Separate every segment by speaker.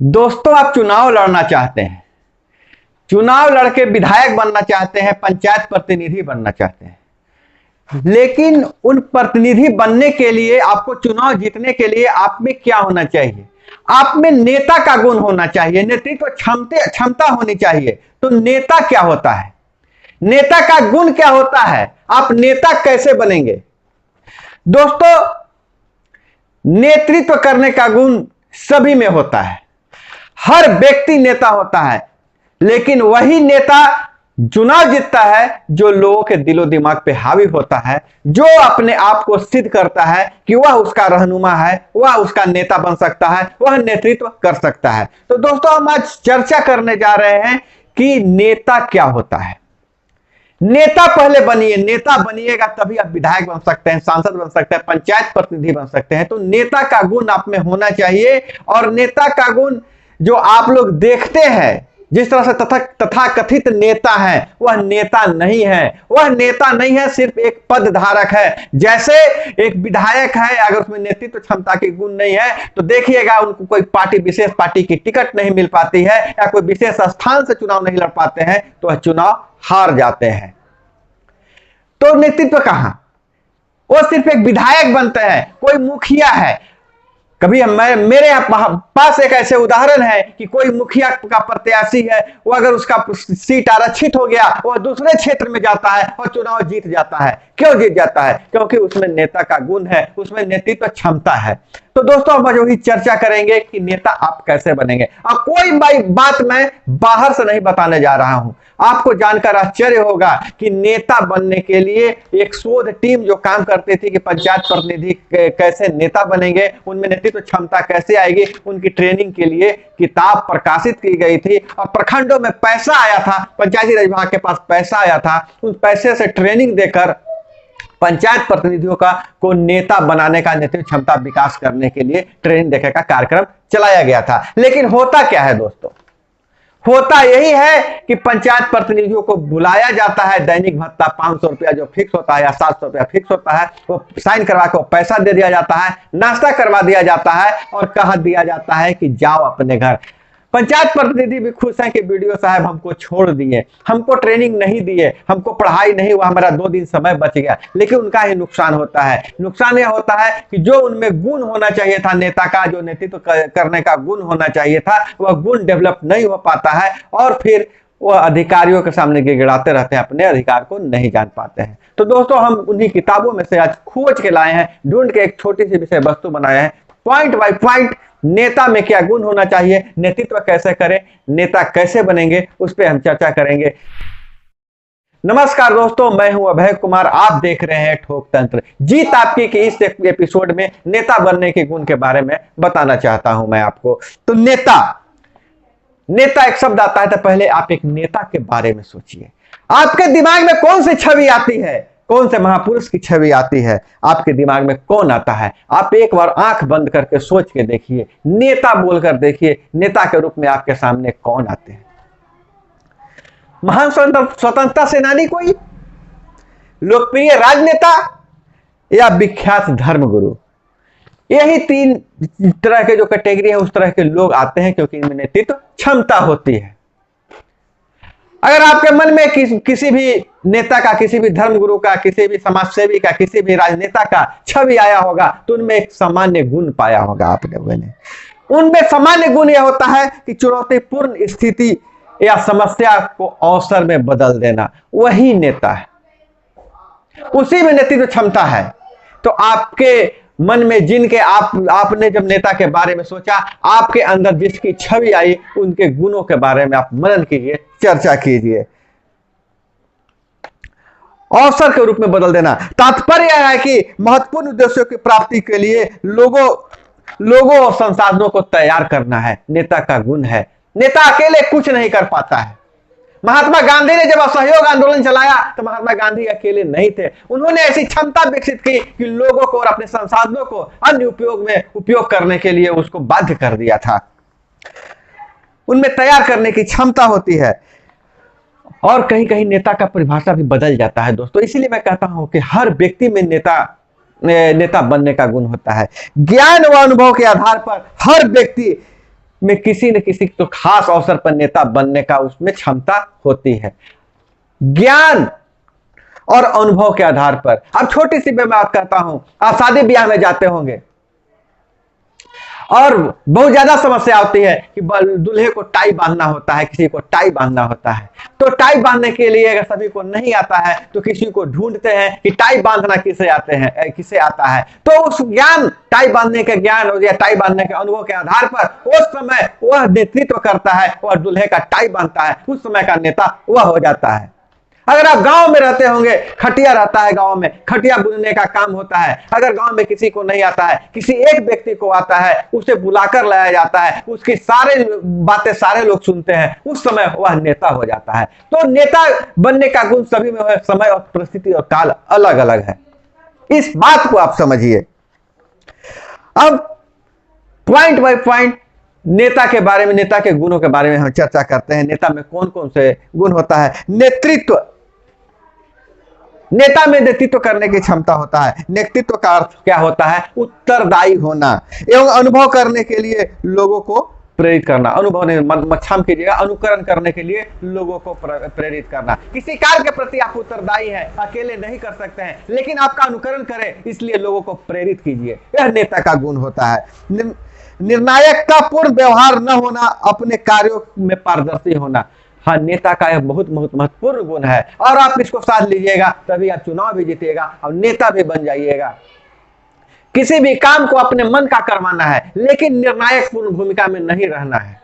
Speaker 1: दोस्तों, आप चुनाव लड़ना चाहते हैं, चुनाव लड़के विधायक बनना चाहते हैं, पंचायत प्रतिनिधि बनना चाहते हैं, लेकिन उन प्रतिनिधि बनने के लिए, आपको चुनाव जीतने के लिए आप में क्या होना चाहिए? आप में नेता का गुण होना चाहिए, नेतृत्व क्षमता होनी चाहिए। तो नेता क्या होता है? नेता का गुण क्या होता है? आप नेता कैसे बनेंगे? दोस्तों, नेतृत्व करने का गुण सभी में होता है, हर व्यक्ति नेता होता है, लेकिन वही नेता चुनाव जीतता है जो लोगों के दिलो दिमाग पे हावी होता है, जो अपने आप को सिद्ध करता है कि वह उसका रहनुमा है, वह उसका नेता बन सकता है, वह नेतृत्व कर सकता है। तो दोस्तों, हम आज चर्चा करने जा रहे हैं कि नेता क्या होता है। नेता पहले बनिए, नेता बनिएगा तभी आप विधायक बन सकते हैं, सांसद बन सकते हैं, पंचायत प्रतिनिधि बन सकते हैं। तो नेता का गुण आप में होना चाहिए, और नेता का गुण जो आप लोग देखते हैं, जिस तरह से तथाकथित नेता है, वह नेता नहीं है, वह नेता नहीं है, सिर्फ एक पद धारक है। जैसे एक विधायक है, अगर उसमें नेतृत्व क्षमता के गुण नहीं है तो देखिएगा उनको कोई विशेष पार्टी की टिकट नहीं मिल पाती है, या कोई विशेष स्थान से चुनाव नहीं लड़ पाते हैं, तो वह चुनाव हार जाते हैं। तो नेतृत्व कहां? वो सिर्फ एक विधायक बनते हैं, कोई मुखिया है। कभी मेरे पास एक ऐसे उदाहरण है कि कोई मुखिया का प्रत्याशी है, वो अगर उसका सीट आरक्षित हो गया, वह दूसरे क्षेत्र में जाता है और चुनाव जीत जाता है। क्यों जीत जाता है? क्योंकि उसमें नेता का गुण है, उसमें नेतृत्व क्षमता है। तो दोस्तों, हम आज वही चर्चा करेंगे कि नेता आप कैसे बनेंगे। अब कोई बात मैं बाहर से नहीं बताने जा रहा हूं, आपको जानकर आश्चर्य होगा कि नेता बनने के लिए एक शोध टीम जो काम करती थी कि पंचायत प्रतिनिधि कैसे नेता बनेंगे, उनमें नेतृत्व क्षमता कैसे आएगी, उनकी ट्रेनिंग के लिए किताब प्रकाशित की गई थी, और प्रखंडों में पैसा आया था, पंचायती राज विभाग के पास पैसा आया था। उन पैसे से ट्रेनिंग देकर पंचायत प्रतिनिधियों को नेता बनाने का, नेतृत्व क्षमता विकास करने के लिए ट्रेनिंग देने का कार्यक्रम चलाया गया था। लेकिन होता क्या है दोस्तों? होता यही है कि पंचायत प्रतिनिधियों को बुलाया जाता है, दैनिक भत्ता 500 रुपया जो फिक्स होता है या 700 रुपया फिक्स होता है, वो साइन करवा के पैसा दे दिया जाता है, नाश्ता करवा दिया जाता है, और कह दिया जाता है कि जाओ अपने घर। पंचायत प्रतिनिधि भी खुश हैं कि बीडीओ साहब हमको छोड़ दिए, हमको ट्रेनिंग नहीं दिए, हमको पढ़ाई नहीं हुआ, हमारा 2 दिन समय बच गया। लेकिन उनका ही नुकसान होता है। नुकसान यह होता है कि जो उनमें गुण होना चाहिए था, नेता का जो नेतृत्व करने का गुण होना चाहिए था, वह गुण डेवलप नहीं हो पाता है, और फिर वह अधिकारियों के सामने गिड़गिड़ाते रहते हैं, अपने अधिकार को नहीं जान पाते हैं। तो दोस्तों, हम उन्हीं किताबों में से आज खोज के लाए हैं, ढूंढ के एक छोटी सी विषय वस्तु बनाए हैं, पॉइंट बाय पॉइंट नेता में क्या गुण होना चाहिए, नेतृत्व कैसे करें, नेता कैसे बनेंगे, उस पर हम चर्चा करेंगे। नमस्कार दोस्तों, मैं हूं अभय कुमार, आप देख रहे हैं ठोक तंत्र। जीत आपकी कि इस एपिसोड में नेता बनने के गुण के बारे में बताना चाहता हूं मैं आपको। तो नेता एक शब्द आता है, तो पहले आप एक नेता के बारे में सोचिए। आपके दिमाग में कौन सी छवि आती है, कौन से महापुरुष की छवि आती है, आपके दिमाग में कौन आता है? आप एक बार आंख बंद करके सोच के देखिए, नेता बोलकर देखिए, नेता के रूप में आपके सामने कौन आते हैं? महान स्वतंत्रता सेनानी कोई, लोकप्रिय राजनेता, या विख्यात धर्मगुरु? यही 3 तरह के जो कैटेगरी है, उस तरह के लोग आते हैं, क्योंकि इनमें नेतृत्व क्षमता होती है। अगर आपके मन में किसी भी नेता का, किसी भी धर्मगुरु का, किसी भी समाजसेवी का, किसी भी राजनेता का छवि आया होगा, तो उनमें एक सामान्य गुण पाया होगा आपने। उनमें सामान्य गुण यह होता है कि चुनौतीपूर्ण स्थिति या समस्या को अवसर में बदल देना, वही नेता है, उसी में नेतृत्व क्षमता है। तो आपके मन में जिनके आपने जब नेता के बारे में सोचा, आपके अंदर जिसकी छवि आई, उनके गुणों के बारे में आप मनन कीजिए, चर्चा कीजिए। अवसर के रूप में बदल देना, तात्पर्य है कि महत्वपूर्ण उद्देश्यों की प्राप्ति के लिए लोगों और संसाधनों को तैयार करना है, नेता का गुण है। नेता अकेले कुछ नहीं कर पाता है। महात्मा गांधी ने जब असहयोग आंदोलन चलाया, तो महात्मा गांधी अकेले नहीं थे। उन्होंने ऐसी क्षमता विकसित की कि लोगों को और अपने संसाधनों को अन्य उपयोग करने के लिए उसको बाध्य कर दिया था। उनमें तैयार करने की क्षमता होती है। और कहीं कहीं नेता का परिभाषा भी बदल जाता है दोस्तों। इसीलिए मैं कहता हूं कि हर व्यक्ति में नेता बनने का गुण होता है। ज्ञान व अनुभव के आधार पर हर व्यक्ति में किसी न किसी तो खास अवसर पर नेता बनने का उसमें क्षमता होती है, ज्ञान और अनुभव के आधार पर। अब छोटी सी मैं बात करता हूं, आप शादी ब्याह में जाते होंगे और बहुत ज्यादा समस्या होती है कि दूल्हे को टाई बांधना होता है, किसी को टाई बांधना होता है। तो टाई बांधने के लिए अगर सभी को नहीं आता है तो किसी को ढूंढते हैं कि टाई बांधना किसे आता है। तो उस ज्ञान, टाई बांधने के ज्ञान या टाई बांधने के अनुभव के आधार पर उस समय वह नेतृत्व करता है और दूल्हे का टाई बांधता है, उस समय का नेता वह हो जाता है। अगर आप गांव में रहते होंगे, खटिया रहता है, गांव में खटिया बुनने का काम होता है। अगर गांव में किसी को नहीं आता है, किसी एक व्यक्ति को आता है, उसे बुलाकर लाया जाता है, उसकी सारे बातें सारे लोग सुनते हैं, उस समय वह नेता हो जाता है। तो नेता बनने का गुण सभी में है, समय और परिस्थिति और काल अलग अलग है। इस बात को आप समझिए। अब पॉइंट बाय पॉइंट नेता के बारे में, नेता के गुणों के बारे में हम चर्चा करते हैं। नेता में कौन कौन से गुण होता है? नेतृत्व। नेता में नेतृत्व करने की क्षमता होता है। नेतृत्व का अर्थ क्या होता है? उत्तरदायी होना एवं अनुभव करने के लिए लोगों को प्रेरित करना। अनुभव ने मच्छम की जगह अनुकरण करने के लिए लोगों को प्रेरित करना। किसी कार्य के प्रति आप उत्तरदायी हैं, अकेले नहीं कर सकते हैं, लेकिन आपका अनुकरण करें, इसलिए लोगों को प्रेरित कीजिए। यह नेता का गुण होता है। निर्णायकता पूर्ण व्यवहार न होना, अपने कार्यों में पारदर्शी होना। हाँ, नेता का यह बहुत महत्वपूर्ण गुण है और आप इसको साथ लीजिएगा तभी आप चुनाव भी जीतिएगा और नेता भी बन जाइएगा। किसी भी काम को अपने मन का करवाना है, लेकिन निर्णायक पूर्ण भूमिका में नहीं रहना है।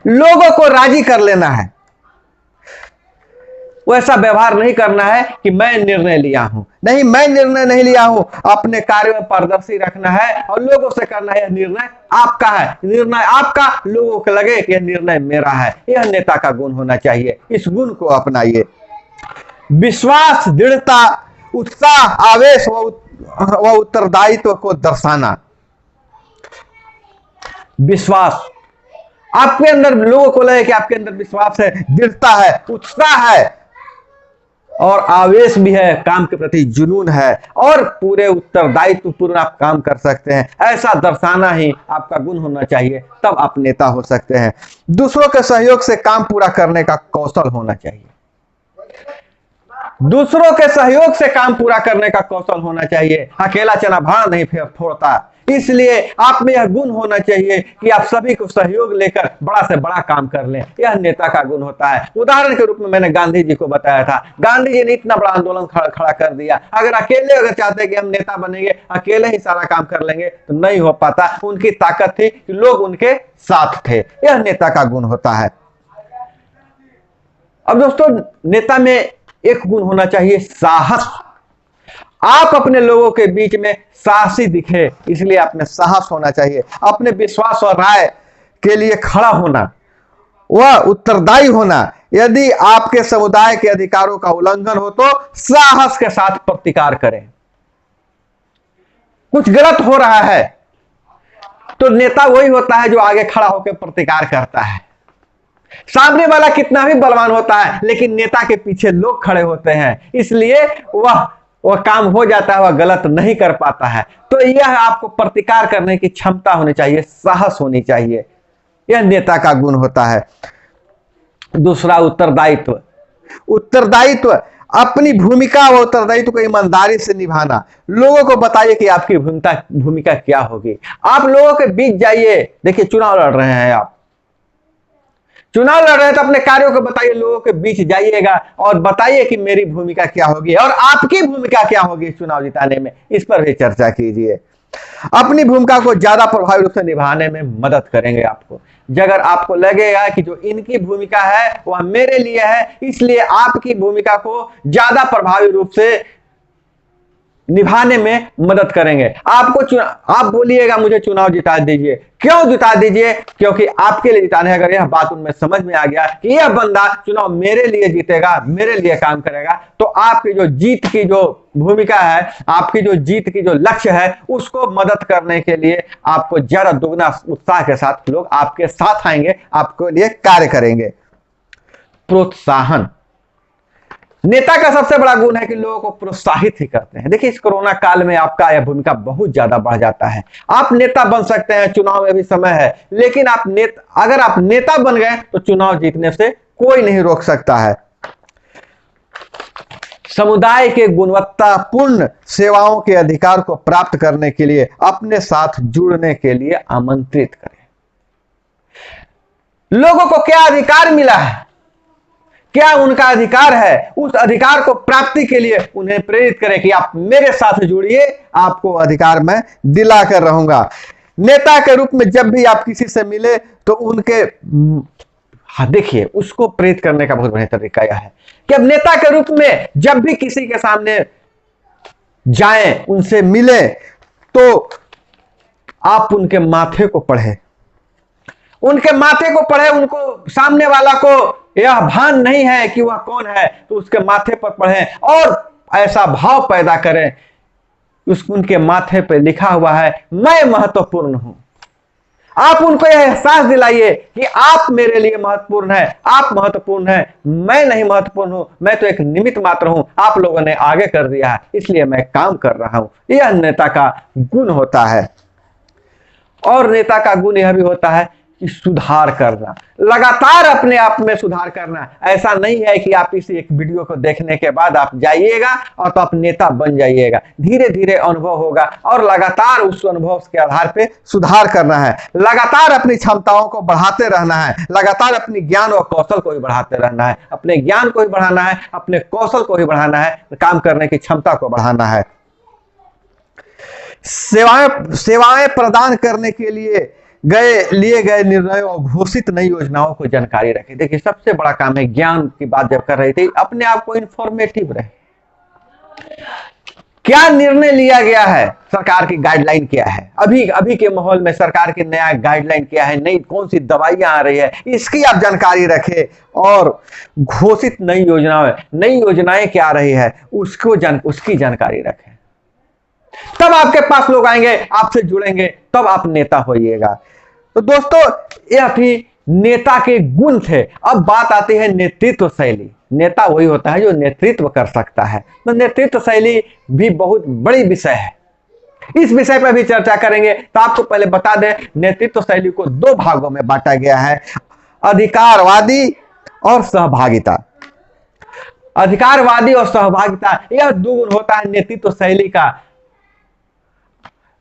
Speaker 1: लोगों को राजी कर लेना है, वैसा व्यवहार नहीं करना है कि मैं निर्णय लिया हूं। नहीं, मैं निर्णय नहीं लिया हूं। अपने कार्य में पारदर्शी रखना है और लोगों से करना है। निर्णय आपका है, निर्णय आपका, लोगों को लगे कि यह निर्णय मेरा है। यह नेता का गुण होना चाहिए। इस गुण को अपनाइए। विश्वास, दृढ़ता, उत्साह, आवेश व उत्तरदायित्व को दर्शाना। विश्वास, आपके अंदर लोगों को लगे कि आपके अंदर विश्वास है, दृढ़ता है, उत्साह है और आवेश भी है, काम के प्रति जुनून है और पूरे उत्तरदायित्व पूर्ण आप काम कर सकते हैं। ऐसा दर्शाना ही आपका गुण होना चाहिए, तब आप नेता हो सकते हैं। दूसरों के सहयोग से काम पूरा करने का कौशल होना चाहिए। दूसरों के सहयोग से काम पूरा करने का कौशल होना चाहिए। अकेला चना भाड़ नहीं फोड़ता, इसलिए आप में यह गुण होना चाहिए कि आप सभी को सहयोग लेकर बड़ा से बड़ा काम कर लें। यह नेता का गुण होता है। उदाहरण के रूप में मैंने गांधी जी को बताया था। गांधी जी ने इतना बड़ा आंदोलन खड़ा कर दिया। अगर अकेले चाहते कि हम नेता बनेंगे, अकेले ही सारा काम कर लेंगे, तो नहीं हो पाता। उनकी ताकत थी कि लोग उनके साथ थे। यह नेता का गुण होता है। अब दोस्तों, नेता में एक गुण होना चाहिए, साहस। आप अपने लोगों के बीच में साहसी दिखे, इसलिए आप में साहस होना चाहिए। अपने विश्वास और राय के लिए खड़ा होना, वह उत्तरदायी होना। यदि आपके समुदाय के अधिकारों का उल्लंघन हो तो साहस के साथ प्रतिकार करें। कुछ गलत हो रहा है तो नेता वही होता है जो आगे खड़ा होकर प्रतिकार करता है। सामने वाला कितना भी बलवान होता है, लेकिन नेता के पीछे लोग खड़े होते हैं, इसलिए वह काम हो जाता है, वह गलत नहीं कर पाता है। तो यह आपको प्रतिकार करने की क्षमता होनी चाहिए, साहस होनी चाहिए। यह नेता का गुण होता है। दूसरा, उत्तरदायित्व। उत्तरदायित्व, अपनी भूमिका व उत्तरदायित्व को ईमानदारी से निभाना। लोगों को बताइए कि आपकी भूमिका क्या होगी। आप लोगों के बीच जाइए। देखिए, चुनाव लड़ रहे हैं, आप चुनाव लड़ रहे हैं तो अपने कार्यों को बताइए, लोगों के बीच जाइएगा और बताइए कि मेरी भूमिका क्या होगी और आपकी भूमिका क्या होगी चुनाव जिताने में। इस पर भी चर्चा कीजिए। अपनी भूमिका को ज्यादा प्रभावी रूप से निभाने में मदद करेंगे आपको। अगर आपको लगेगा कि जो इनकी भूमिका है वह मेरे लिए है, इसलिए आपकी भूमिका को ज्यादा प्रभावी रूप से निभाने में मदद करेंगे। आप बोलिएगा मुझे चुनाव जिता दीजिए। क्यों जिता दीजिए? क्योंकि आपके लिए जिताने, अगर यह बात उनमें समझ में आ गया कि यह बंदा चुनाव मेरे लिए जीतेगा, मेरे लिए काम करेगा, तो आपकी जो जीत की जो भूमिका है, आपकी जो जीत की जो लक्ष्य है, उसको मदद करने के लिए आपको ज्यादा दुगना उत्साह के साथ लोग आपके साथ आएंगे, आपके लिए कार्य करेंगे। प्रोत्साहन। नेता का सबसे बड़ा गुण है कि लोगों को प्रोत्साहित ही करते हैं। देखिए, इस कोरोना काल में आपका यह भूमिका बहुत ज्यादा बढ़ जाता है। आप नेता बन सकते हैं, चुनाव में भी समय है, लेकिन अगर आप नेता बन गए तो चुनाव जीतने से कोई नहीं रोक सकता है। समुदाय के गुणवत्तापूर्ण सेवाओं के अधिकार को प्राप्त करने के लिए अपने साथ जुड़ने के लिए आमंत्रित करें। लोगों को क्या अधिकार मिला है, क्या उनका अधिकार है, उस अधिकार को प्राप्ति के लिए उन्हें प्रेरित करें कि आप मेरे साथ जुड़िए, आपको अधिकार मैं दिला कर रहूंगा। नेता के रूप में जब भी आप किसी से मिले तो उनके देखिए, उसको प्रेरित करने का बहुत बढ़िया तरीका यह है कि अब नेता के रूप में जब भी किसी के सामने जाएं, उनसे मिले, तो आप उनके माथे को पढ़ें, उनके माथे को पढ़े। उनको सामने वाला को यह भान नहीं है कि वह कौन है, तो उसके माथे पर पढ़ें और ऐसा भाव पैदा करें, उनके माथे पर लिखा हुआ है मैं महत्वपूर्ण हूं। आप उनको यह एहसास दिलाइए कि आप मेरे लिए महत्वपूर्ण है, आप महत्वपूर्ण है, मैं नहीं महत्वपूर्ण हूं, मैं तो एक निमित्त मात्र हूं, आप लोगों ने आगे कर दिया है, इसलिए मैं काम कर रहा हूं। यह नेता का गुण होता है। और नेता का गुण यह भी होता है कि सुधार करना, लगातार अपने आप में सुधार करना। ऐसा नहीं है कि आप इस एक वीडियो को देखने के बाद आप जाइएगा और तो आप नेता बन जाइएगा। धीरे धीरे अनुभव होगा और लगातार उस अनुभव के आधार पे सुधार करना है। लगातार अपनी क्षमताओं को बढ़ाते रहना है, लगातार अपनी ज्ञान और कौशल को भी बढ़ाते रहना है। अपने ज्ञान को भी बढ़ाना है, अपने कौशल को भी बढ़ाना है, काम करने की क्षमता को बढ़ाना है। सेवाएं प्रदान करने के लिए लिए गए निर्णयों और घोषित नई योजनाओं को जानकारी रखें। देखिए, सबसे बड़ा काम है, ज्ञान की बात जब कर रहे थे, अपने आप को इंफॉर्मेटिव रहे। क्या निर्णय लिया गया है, सरकार की गाइडलाइन क्या है, अभी के माहौल में सरकार की नया गाइडलाइन क्या है, नई कौन सी दवाइयां आ रही है, इसकी आप जानकारी रखें। और घोषित नई योजनाएं क्या आ रही है, उसकी जानकारी रखें। तब आपके पास लोग आएंगे, आपसे जुड़ेंगे, तब आप नेता होइएगा। तो दोस्तों, यह भी नेता के गुण थे। अब बात आती है नेतृत्व शैली। नेता वही होता है जो नेतृत्व कर सकता है। तो नेतृत्व शैली भी बहुत बड़ी विषय है, इस विषय पर भी चर्चा करेंगे। तो आपको पहले बता दें, नेतृत्व शैली को दो भागों में बांटा गया है, अधिकारवादी और सहभागिता। अधिकारवादी और सहभागिता, यह दो गुण होता है नेतृत्व शैली का।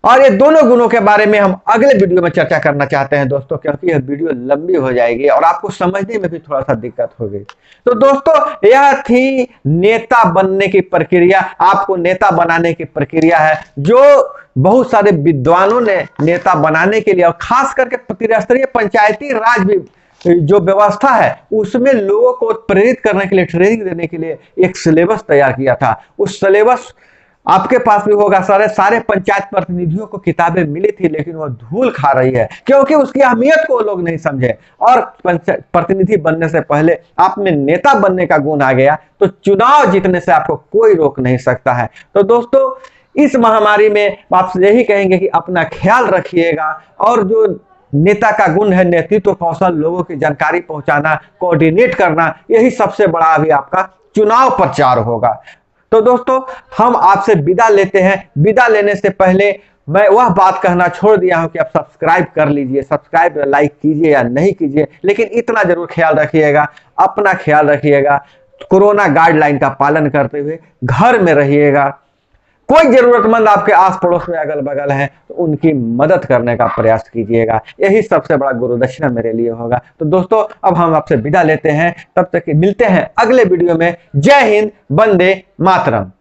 Speaker 1: और ये दोनों गुणों के बारे में हम अगले वीडियो में चर्चा करना चाहते हैं दोस्तों, क्योंकि यह वीडियो लंबी हो जाएगी और आपको समझने में भी थोड़ा सा दिक्कत होगी। तो दोस्तों, यह थी नेता बनने की प्रक्रिया, आपको नेता बनाने की प्रक्रिया है, जो बहुत सारे विद्वानों ने नेता बनाने के लिए, और खास करके त्रिस्तरीय पंचायती राज भी जो व्यवस्था है, उसमें लोगों को प्रेरित करने के लिए, ट्रेनिंग देने के लिए एक सिलेबस तैयार किया था। उस सिलेबस आपके पास भी होगा। सारे पंचायत प्रतिनिधियों को किताबें मिली थी, लेकिन वो धूल खा रही है, क्योंकि उसकी अहमियत को लोग नहीं समझे। और प्रतिनिधि बनने से पहले आप में नेता बनने का गुण आ गया, तो चुनाव जीतने से आपको कोई रोक नहीं सकता है। तो दोस्तों, इस महामारी में आपसे यही कहेंगे कि अपना ख्याल रखिएगा, और जो नेता का गुण है, नेतृत्व कौशल, लोगों की जानकारी पहुंचाना, कोऑर्डिनेट करना, यही सबसे बड़ा अभी आपका चुनाव प्रचार होगा। तो दोस्तों, हम आपसे विदा लेते हैं। विदा लेने से पहले मैं वह बात कहना छोड़ दिया हूं कि आप सब्सक्राइब कर लीजिए, सब्सक्राइब लाइक कीजिए या नहीं कीजिए, लेकिन इतना जरूर ख्याल रखिएगा, अपना ख्याल रखिएगा, कोरोना गाइडलाइन का पालन करते हुए घर में रहिएगा। कोई जरूरतमंद आपके आस पड़ोस में अगल बगल है, तो उनकी मदद करने का प्रयास कीजिएगा। यही सबसे बड़ा गुरु दक्षिणा मेरे लिए होगा। तो दोस्तों, अब हम आपसे विदा लेते हैं, तब तक मिलते हैं अगले वीडियो में। जय हिंद, वंदे मातरम।